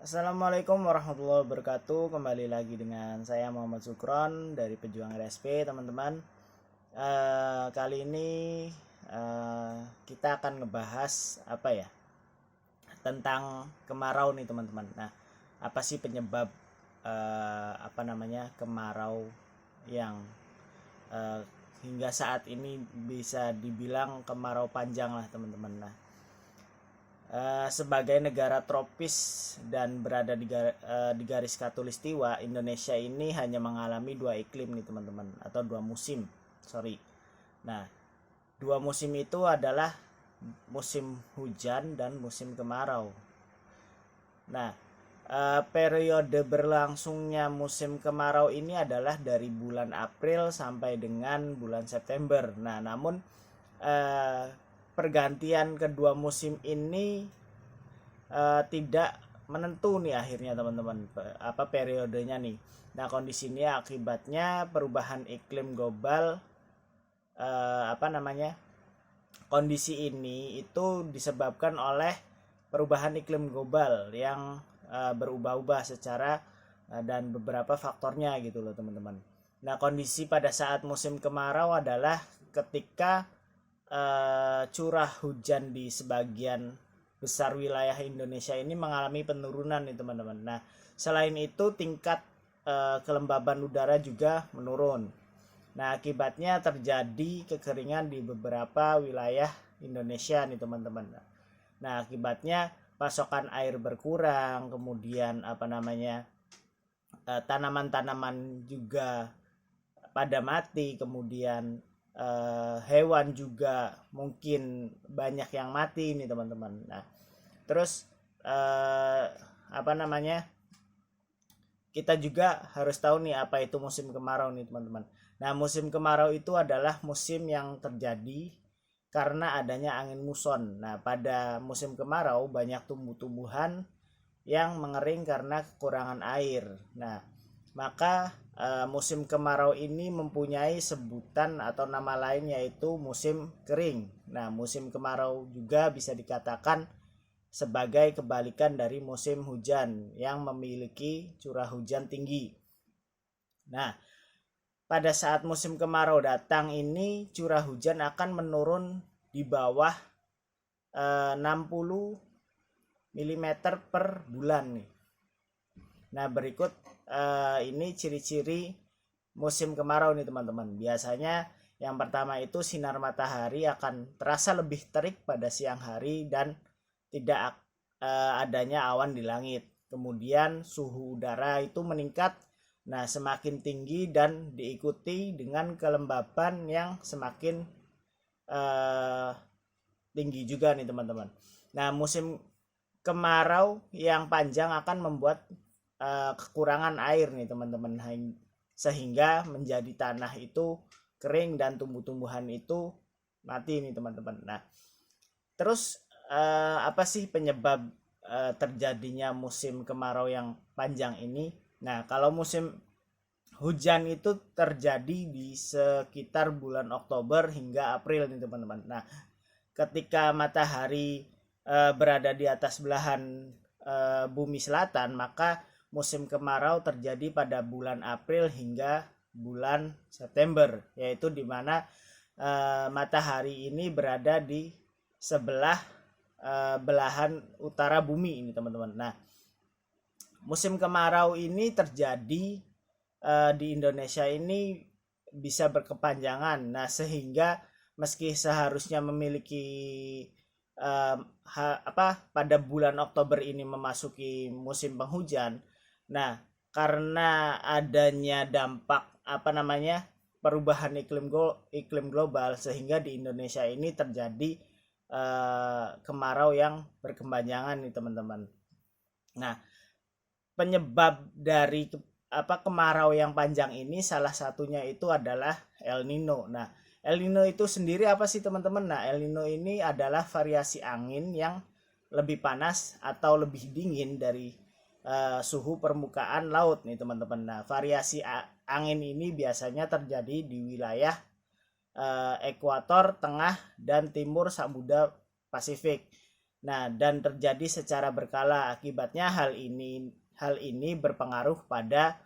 Assalamualaikum warahmatullahi wabarakatuh. Kembali lagi dengan saya Muhammad Sukron dari Pejuang RSP, teman-teman. Kali ini kita akan ngebahas tentang kemarau nih, teman-teman. Nah, apa sih penyebab kemarau yang eh, hingga saat ini bisa dibilang kemarau panjang lah, teman-teman. Nah, sebagai negara tropis dan berada di garis khatulistiwa, Indonesia ini hanya mengalami dua iklim nih, teman-teman, atau dua musim. Sorry. Nah, dua musim itu adalah musim hujan dan musim kemarau. Nah, periode berlangsungnya musim kemarau ini adalah dari bulan April sampai dengan bulan September. Nah, namun eh, pergantian kedua musim ini tidak menentu nih akhirnya, teman-teman, apa periodenya nih. Nah, kondisi ini akibatnya perubahan iklim global. Kondisi ini itu disebabkan oleh perubahan iklim global yang berubah-ubah secara dan beberapa faktornya gitu loh, teman-teman. Nah, kondisi pada saat musim kemarau adalah ketika curah hujan di sebagian besar wilayah Indonesia ini mengalami penurunan nih, teman-teman. Nah, selain itu tingkat kelembaban udara juga menurun. Nah, akibatnya terjadi kekeringan di beberapa wilayah Indonesia nih, teman-teman. Nah, akibatnya pasokan air berkurang, kemudian tanaman-tanaman juga pada mati, kemudian hewan juga mungkin banyak yang mati nih, teman-teman. Nah, terus eh, apa namanya kita juga harus tahu nih apa itu musim kemarau nih, teman-teman. Nah, musim kemarau itu adalah musim yang terjadi karena adanya angin muson. Nah, pada musim kemarau banyak tumbuh-tumbuhan yang mengering karena kekurangan air. Nah, maka musim kemarau ini mempunyai sebutan atau nama lain, yaitu musim kering. Nah, musim kemarau juga bisa dikatakan sebagai kebalikan dari musim hujan yang memiliki curah hujan tinggi. Nah, pada saat musim kemarau datang ini curah hujan akan menurun di bawah 60 mm per bulan nih. Nah, berikut ini ciri-ciri musim kemarau nih, teman-teman. Biasanya yang pertama itu sinar matahari akan terasa lebih terik pada siang hari dan tidak adanya awan di langit. Kemudian suhu udara itu meningkat, nah semakin tinggi dan diikuti dengan kelembapan yang semakin uh, tinggi juga nih, teman-teman. Nah, musim kemarau yang panjang akan membuat kekurangan air nih, teman-teman, sehingga menjadi tanah itu kering dan tumbuh-tumbuhan itu mati nih, teman-teman. Nah, terus apa sih penyebab terjadinya musim kemarau yang panjang ini? Nah, kalau musim hujan itu terjadi di sekitar bulan Oktober hingga April nih, teman-teman. Nah, ketika matahari berada di atas belahan bumi selatan, maka musim kemarau terjadi pada bulan April hingga bulan September, yaitu di mana matahari ini berada di sebelah belahan utara bumi ini, teman-teman. Nah, musim kemarau ini terjadi di Indonesia ini bisa berkepanjangan. Nah, sehingga meski seharusnya memiliki pada bulan Oktober ini memasuki musim penghujan. Nah, karena adanya dampak perubahan iklim global, sehingga di Indonesia ini terjadi kemarau yang berkepanjangan nih, teman-teman. Nah, penyebab dari kemarau yang panjang ini salah satunya itu adalah El Nino. Nah, El Nino itu sendiri apa sih, teman-teman? Nah, El Nino ini adalah variasi angin yang lebih panas atau lebih dingin dari suhu permukaan laut nih, teman-teman. Nah, variasi angin ini biasanya terjadi di wilayah ekuator, tengah dan timur Samudra Pasifik. Nah, dan terjadi secara berkala. Akibatnya hal ini berpengaruh pada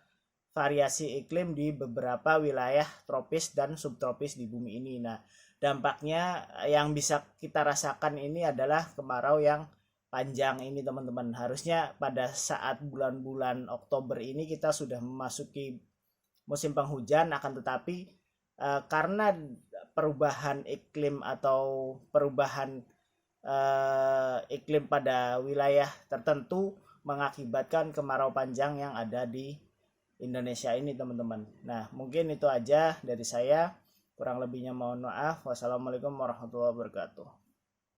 variasi iklim di beberapa wilayah tropis dan subtropis di bumi ini. Nah, dampaknya yang bisa kita rasakan ini adalah kemarau yang panjang ini teman-teman. Harusnya pada saat bulan-bulan Oktober ini kita sudah memasuki musim penghujan, akan tetapi karena perubahan iklim atau perubahan iklim pada wilayah tertentu mengakibatkan kemarau panjang yang ada di Indonesia ini teman-teman. Nah, mungkin itu aja dari saya. Kurang lebihnya mohon maaf. Wassalamualaikum warahmatullahi wabarakatuh.